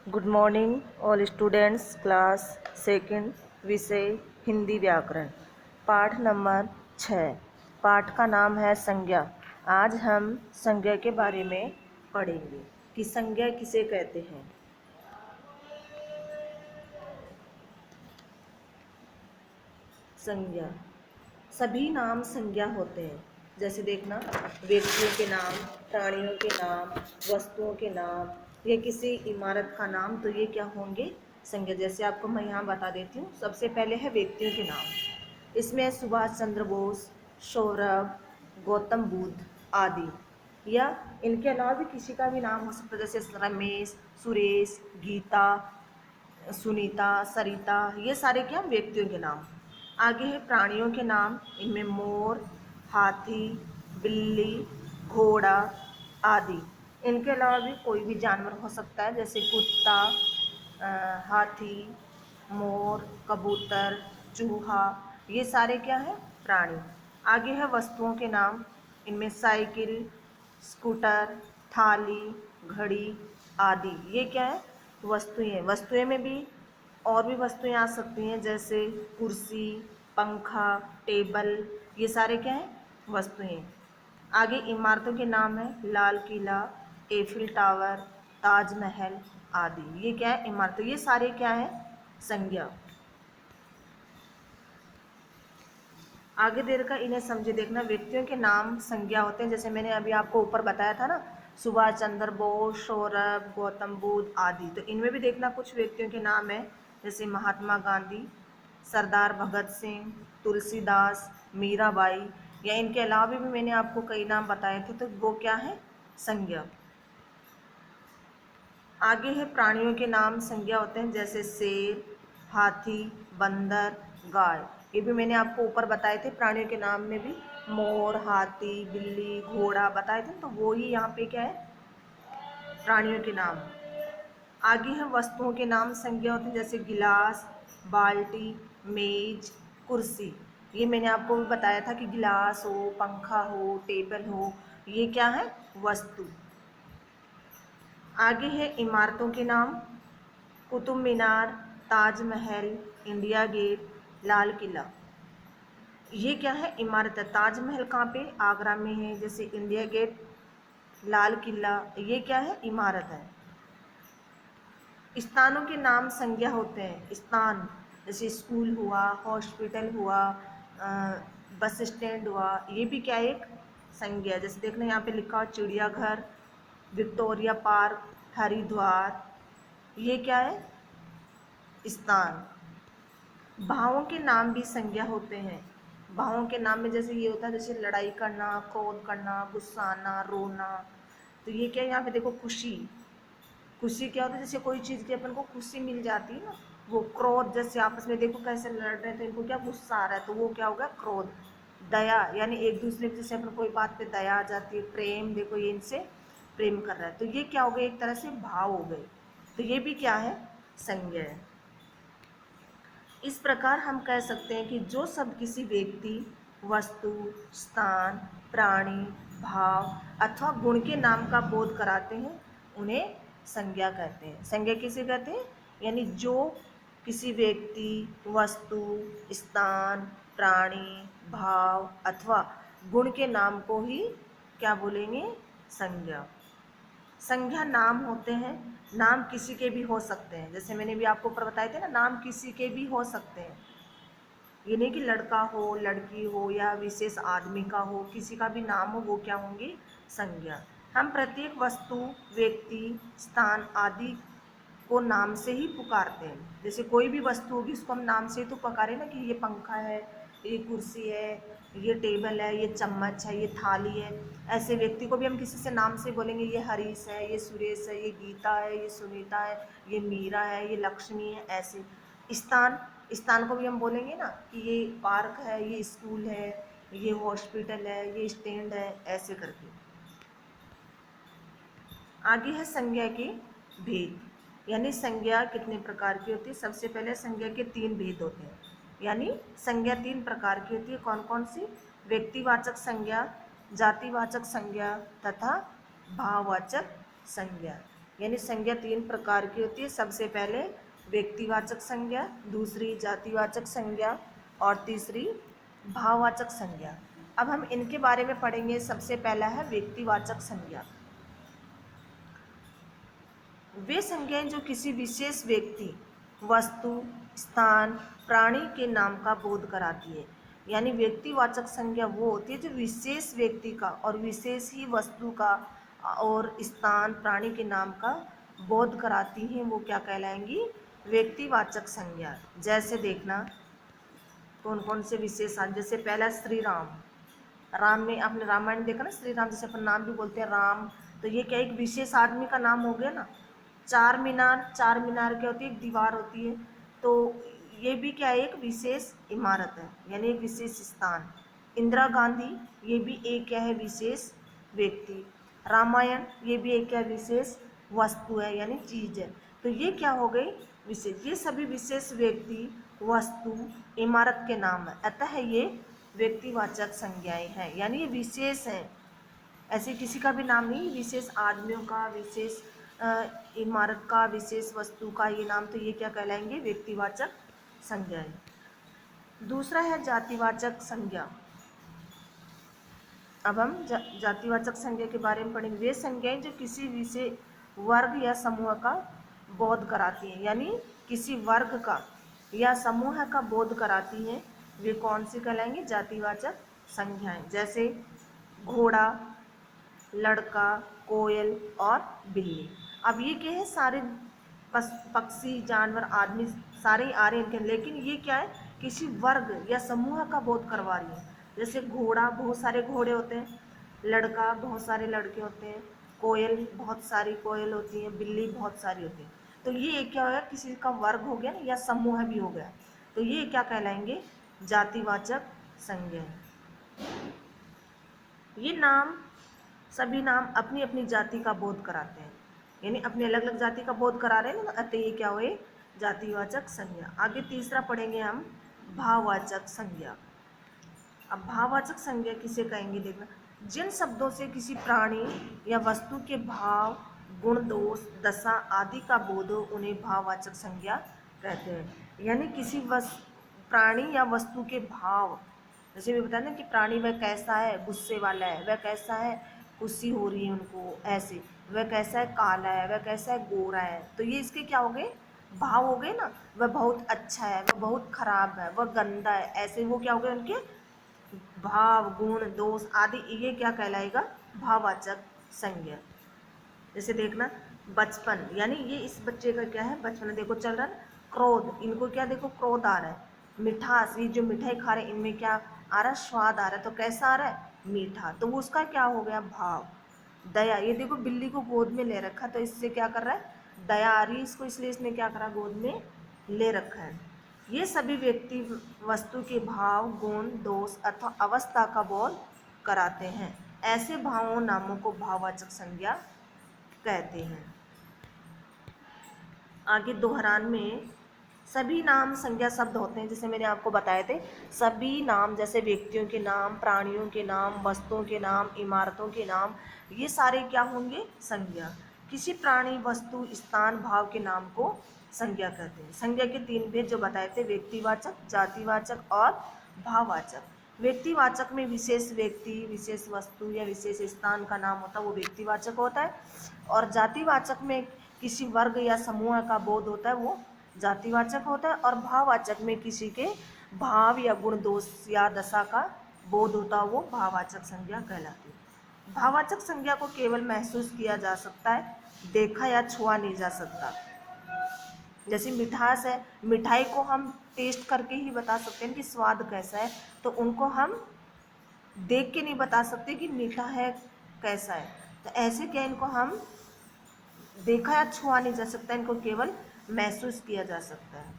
Good morning all students. Class second, विषय हिंदी व्याकरण, पाठ नंबर 6। पाठ का नाम है संज्ञा। आज हम संज्ञा के बारे में पढ़ेंगे कि संज्ञा किसे कहते हैं। संज्ञा, सभी नाम संज्ञा होते हैं। जैसे देखना, व्यक्तियों के नाम, प्राणियों के नाम, वस्तुओं के नाम या किसी इमारत का नाम, तो ये क्या होंगे? संज्ञा। जैसे आपको मैं यहाँ बता देती हूँ। सबसे पहले है व्यक्तियों के नाम। इसमें सुभाष चंद्र बोस, सौरभ, गौतम बुद्ध आदि, या इनके अलावा भी किसी का भी नाम हो सकता है, जैसे रमेश, सुरेश, गीता, सुनीता, सरिता, ये सारे क्या व्यक्तियों के नाम। आगे है प्राणियों के नाम। इनमें मोर, हाथी, बिल्ली, घोड़ा आदि। इनके अलावा भी कोई भी जानवर हो सकता है, जैसे कुत्ता, हाथी, मोर, कबूतर, चूहा, ये सारे क्या है? प्राणी। आगे है वस्तुओं के नाम। इनमें साइकिल, स्कूटर, थाली, घड़ी आदि, ये क्या है? वस्तुएं। वस्तुएं में भी और भी वस्तुएं आ सकती हैं, जैसे कुर्सी, पंखा, टेबल, ये सारे क्या हैं? वस्तुएं। आगे इमारतों के नाम है। लाल किला, एफिल टावर, ताजमहल आदि, ये क्या है? इमारतें। ये सारे क्या है? संज्ञा। आगे देर का इन्हें समझे। देखना, व्यक्तियों के नाम संज्ञा होते हैं। जैसे मैंने अभी आपको ऊपर बताया था ना, सुभाष चंद्र बोस, सौरभ, गौतम बुद्ध आदि। तो इनमें भी देखना कुछ व्यक्तियों के नाम है, जैसे महात्मा गांधी, सरदार भगत सिंह, तुलसीदास, मीराबाई, या इनके अलावा भी मैंने आपको कई नाम बताए थे, तो वो क्या है? संज्ञा। आगे है प्राणियों के नाम संज्ञा होते हैं, जैसे शेर, हाथी, बंदर, गाय। ये भी मैंने आपको ऊपर बताए थे। प्राणियों के नाम में भी मोर, हाथी, बिल्ली, घोड़ा बताए थे, तो वो ही यहाँ पे क्या है? प्राणियों के नाम। आगे है वस्तुओं के नाम संज्ञा होते हैं, जैसे गिलास, बाल्टी, मेज, कुर्सी। ये मैंने आपको भी बताया था कि गिलास हो, पंखा हो, टेबल हो, ये क्या है? वस्तु। आगे है इमारतों के नाम। कुतुब मीनार, ताजमहल, इंडिया गेट, लाल किला, ये क्या है? इमारत है। ताजमहल कहाँ पे? आगरा में है। जैसे इंडिया गेट, लाल किला, ये क्या है? इमारत है। स्थानों के नाम संज्ञा होते हैं। स्थान, जैसे स्कूल हुआ, हॉस्पिटल हुआ, बस स्टैंड हुआ, ये भी क्या है? एक संज्ञा। जैसे देखना, यहाँ पे लिखा चिड़ियाघर, विक्टोरिया पार्क, हरिद्वार, ये क्या है? स्थान। भावों के नाम भी संज्ञा होते हैं। भावों के नाम में जैसे ये होता है, जैसे लड़ाई करना, क्रोध करना, गुस्सा आना, रोना, तो ये क्या है? यहाँ पे देखो, खुशी। खुशी क्या होता है? जैसे कोई चीज़ की अपन को खुशी मिल जाती है ना, वो। क्रोध, जैसे आपस में देखो कैसे लड़ रहे हैं, तो इनको क्या गुस्सा आ रहा है, तो वो क्या होगा? क्रोध। दया, यानी एक दूसरे के, जैसे अपन कोई बात पे दया आ जाती है। प्रेम, देखो ये इनसे प्रेम कर रहा है, तो ये क्या हो गए? एक तरह से भाव हो गए, तो ये भी क्या है? संज्ञा है। इस प्रकार हम कह सकते हैं कि जो शब्द किसी व्यक्ति, वस्तु, स्थान, प्राणी, भाव अथवा गुण के नाम का बोध कराते हैं, उन्हें संज्ञा कहते हैं। संज्ञा किसे कहते हैं? यानी जो किसी व्यक्ति, वस्तु, स्थान, प्राणी, भाव अथवा गुण के नाम को ही क्या बोलेंगे? संज्ञा। संज्ञा नाम होते हैं। नाम किसी के भी हो सकते हैं, जैसे मैंने भी आपको ऊपर बताए थे ना, नाम किसी के भी हो सकते हैं। ये नहीं कि लड़का हो, लड़की हो, या विशेष आदमी का हो, किसी का भी नाम हो, वो क्या होंगे? संज्ञा। हम प्रत्येक वस्तु, व्यक्ति, स्थान आदि को नाम से ही पुकारते हैं। जैसे कोई भी वस्तु होगी, उसको हम नाम से ही तो पुकारे ना, कि ये पंखा है, ये कुर्सी है, ये टेबल है, ये चम्मच है, ये थाली है। ऐसे व्यक्ति को भी हम किसी से नाम से बोलेंगे, ये हरीश है, ये सुरेश है, ये गीता है, ये सुनीता है, ये मीरा है, ये लक्ष्मी है। ऐसे स्थान, स्थान को भी हम बोलेंगे ना कि ये पार्क है, ये स्कूल है, ये हॉस्पिटल है, ये स्टैंड है, ऐसे करके। आगे है संज्ञा के भेद। यानी संज्ञा कितने प्रकार की होती है? सबसे पहले संज्ञा के 3 भेद होते हैं। यानी संज्ञा 3 प्रकार की होती है। कौन कौन सी? व्यक्तिवाचक संज्ञा, जातिवाचक संज्ञा तथा भाववाचक संज्ञा। यानी संज्ञा 3 प्रकार की होती है। सबसे पहले व्यक्तिवाचक संज्ञा, दूसरी जातिवाचक संज्ञा और तीसरी भाववाचक संज्ञा। अब हम इनके बारे में पढ़ेंगे। सबसे पहला है व्यक्तिवाचक संज्ञा। वे संज्ञाएं जो किसी विशेष व्यक्ति, वस्तु, स्थान, प्राणी के नाम का बोध कराती है। यानी व्यक्तिवाचक संज्ञा वो होती है जो विशेष व्यक्ति का और विशेष ही वस्तु का और स्थान, प्राणी के नाम का बोध कराती हैं, वो क्या कहलाएंगी? व्यक्तिवाचक संज्ञा। जैसे देखना कौन कौन से विशेष, जैसे पहला श्री राम। राम में आपने रामायण देखा ना, श्री राम जैसे अपन नाम भी बोलते हैं राम, तो ये क्या एक विशेष आदमी का नाम हो गया ना। चार मीनार, चार मीनार क्या होती है? एक दीवार होती है। तो ये भी क्या है? एक विशेष इमारत है, यानी एक विशेष स्थान। इंदिरा गांधी, ये भी एक क्या है? विशेष व्यक्ति। रामायण, ये भी एक क्या? विशेष वस्तु है, यानी चीज है। तो ये क्या हो गई? विशेष। ये सभी विशेष व्यक्ति, वस्तु, इमारत के नाम है, अतः ये व्यक्तिवाचक संज्ञाएं हैं, यानी ये विशेष हैं। ऐसे किसी का भी नाम नहीं, विशेष आदमियों का, विशेष इमारत का, विशेष वस्तु का ये नाम, तो ये क्या कहलाएंगे? व्यक्तिवाचक संज्ञाएं। दूसरा है जातिवाचक संज्ञा। अब हम जातिवाचक संज्ञा के बारे में पढ़ेंगे। वे संज्ञाएं जो किसी विशेष वर्ग या समूह का बोध कराती हैं, यानी किसी वर्ग का या समूह का बोध कराती हैं, वे कौन सी कहलाएंगे? जातिवाचक संज्ञाएं। जैसे घोड़ा, लड़का, कोयल और बिल्ली। अब ये क्या है? सारे पक्षी, जानवर, आदमी सारे ही आ रहे हैं, लेकिन ये क्या है? किसी वर्ग या समूह का बोध करवा रही है। जैसे घोड़ा, बहुत सारे घोड़े होते हैं। लड़का, बहुत सारे लड़के होते हैं। कोयल, बहुत सारी कोयल होती है। बिल्ली, बहुत सारी होती है। तो ये क्या हो गया? किसी का वर्ग हो गया ना, या समूह भी हो गया। तो ये क्या कहलाएंगे? जातिवाचक संज्ञा। ये नाम, सभी नाम अपनी अपनी जाति का बोध कराते हैं, यानी अपनी अलग अलग जाति का बोध करा रहे हैं ना, अतः ये क्या हुए? जातिवाचक संज्ञा। आगे तीसरा पढ़ेंगे हम, भाववाचक संज्ञा। अब भाववाचक संज्ञा किसे कहेंगे? देखना, जिन शब्दों से किसी प्राणी या वस्तु के भाव, गुण, दोष, दशा आदि का बोध हो, उन्हें भाववाचक संज्ञा कहते हैं। यानी किसी प्राणी या वस्तु के भाव, जैसे भी बताया ना कि प्राणी वह कैसा है? गुस्से वाला है। वह कैसा है? खुशी हो रही है उनको, ऐसे। वह कैसा है? काला है। वह कैसा है? गोरा है। तो ये इसके क्या हो गए? भाव हो गए ना। वह बहुत अच्छा है, वह बहुत खराब है, वह गंदा है, ऐसे वो क्या हो गए? उनके भाव, गुण, दोष आदि, ये क्या कहलाएगा? भाववाचक संज्ञा। जैसे देखना, बचपन, यानी ये इस बच्चे का क्या है? बचपन। देखो चल रहा है। क्रोध, इनको क्या? देखो क्रोध आ रहा है। मिठास, ये जो मिठाई खा रहे हैं, इनमें क्या आ रहा है? स्वाद आ रहा है। तो कैसा आ रहा है? मीठा। तो वो उसका क्या हो गया? भाव। दया, ये देखो बिल्ली को गोद में ले रखा, तो इससे क्या कर रहा है? दया आ रही है इसको, इसलिए इसने क्या करा? गोद में ले रखा है। ये सभी व्यक्ति, वस्तु के भाव, गुण, दोष अथवा अवस्था का बोध कराते हैं। ऐसे भावों, नामों को भाववाचक संज्ञा कहते हैं। आगे दोहरान में सभी नाम संज्ञा शब्द होते हैं, जैसे मैंने आपको बताए थे। सभी नाम, जैसे व्यक्तियों के नाम, प्राणियों के नाम, वस्तुओं के नाम, इमारतों के नाम, ये सारे क्या होंगे? संज्ञा। किसी प्राणी, वस्तु, स्थान, भाव के नाम को संज्ञा कहते हैं। संज्ञा के 3 भेद जो बताए थे, व्यक्तिवाचक, जातिवाचक और भाववाचक। व्यक्तिवाचक में विशेष व्यक्ति, विशेष वस्तु या विशेष स्थान का नाम होता है, वो व्यक्तिवाचक होता है। और जातिवाचक में किसी वर्ग या समूह का बोध होता है, वो जातिवाचक होता है। और भाववाचक में किसी के भाव या गुण, दोष या दशा का बोध होता है, वो भाववाचक संज्ञा कहलाती है। भाववाचक संज्ञा को केवल महसूस किया जा सकता है, देखा या छुआ नहीं जा सकता। जैसे मिठास है, मिठाई को हम टेस्ट करके ही बता सकते हैं कि स्वाद कैसा है, तो उनको हम देख के नहीं बता सकते कि मीठा है कैसा है। तो ऐसे क्या, इनको हम देखा या छुआ नहीं जा सकता, इनको केवल महसूस किया जा सकता है।